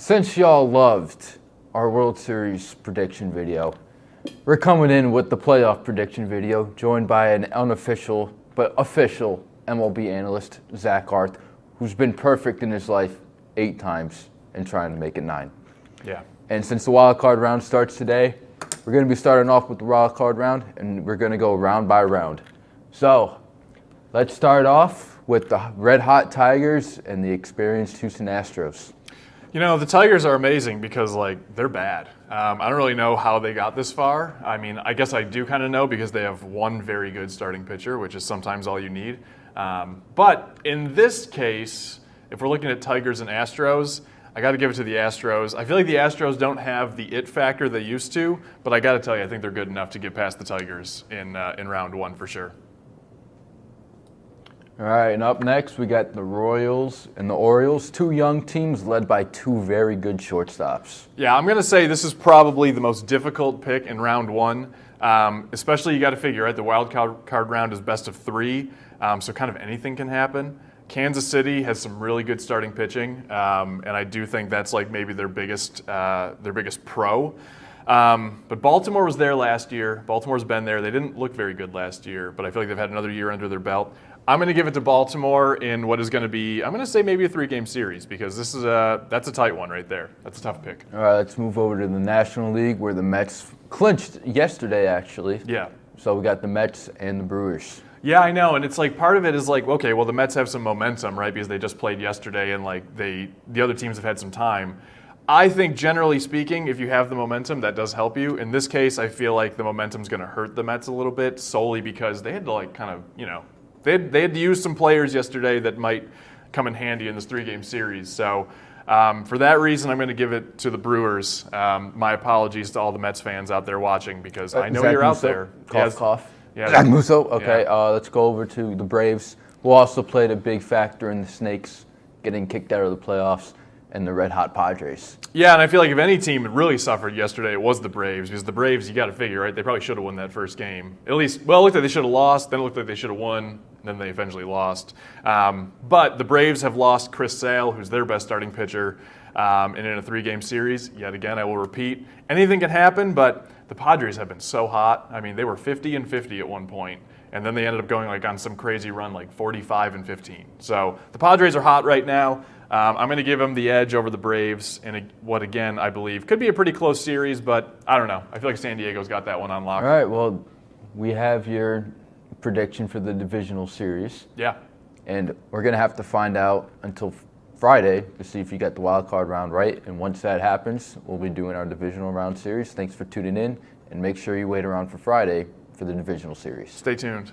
Since y'all loved our World Series prediction video, we're coming in with the playoff prediction video, joined by an unofficial but official MLB analyst, Zach Arth, who's been perfect in his life 8 times and trying to make it 9. Yeah. And since the wild card round starts today, we're going to be starting off with the wild card round, and we're going to go round by round. So let's start off with the Red Hot Tigers and the experienced Houston Astros. You know, the Tigers are amazing because, they're bad. I don't really know how they got this far. I mean, I guess I do kind of know because they have one very good starting pitcher, which is sometimes all you need. But in this case, if we're looking at Tigers and Astros, I got to give it to the Astros. I feel like the Astros don't have the it factor they used to, but I got to tell you, I think they're good enough to get past the Tigers in round 1 for sure. All right, and up next, we got the Royals and the Orioles, 2 young teams led by 2 very good shortstops. Yeah, I'm going to say this is probably the most difficult pick in round 1. Especially, you got to figure, right, the wild card round is best of 3, so kind of anything can happen. Kansas City has some really good starting pitching, and I do think that's maybe their biggest pro. But Baltimore was there last year. Baltimore's been there. They didn't look very good last year, but I feel like they've had another year under their belt. I'm going to give it to Baltimore in what is going to be, I'm going to say maybe a 3-game series because that's a tight one right there. That's a tough pick. All right, let's move over to the National League where the Mets clinched yesterday, actually. Yeah. So we got the Mets and the Brewers. Yeah, I know, and it's part of it is okay, well, the Mets have some momentum, right, because they just played yesterday and the other teams have had some time. I think generally speaking, if you have the momentum, that does help you. In this case, I feel like the momentum's going to hurt the Mets a little bit solely because they had to they had to use some players yesterday that might come in handy in this 3-game series. So for that reason, I'm going to give it to the Brewers. My apologies to all the Mets fans out there watching because I know Zach you're Musso, out there. Cough, cough. Yeah. Zach Musso. Okay, Yeah. Let's go over to the Braves, who also played a big factor in the Snakes getting kicked out of the playoffs, and the Red Hot Padres. Yeah, and I feel like if any team really suffered yesterday, it was the Braves, because the Braves, you got to figure, right, they probably should have won that first game. At least, well, it looked like they should have lost, then it looked like they should have won, and then they eventually lost. But the Braves have lost Chris Sale, who's their best starting pitcher, and in a 3-game series, yet again, I will repeat, anything can happen, but the Padres have been so hot. I mean, they were 50-50 at one point, and then they ended up going on some crazy run, 45-15. So the Padres are hot right now. I'm going to give them the edge over the Braves in what, again, I believe could be a pretty close series, but I don't know. I feel like San Diego's got that one on lock. All right, well, we have your prediction for the divisional series. Yeah. And we're going to have to find out until Friday to see if you got the wild card round right. And once that happens, we'll be doing our divisional round series. Thanks for tuning in, and make sure you wait around for Friday for the divisional series. Stay tuned.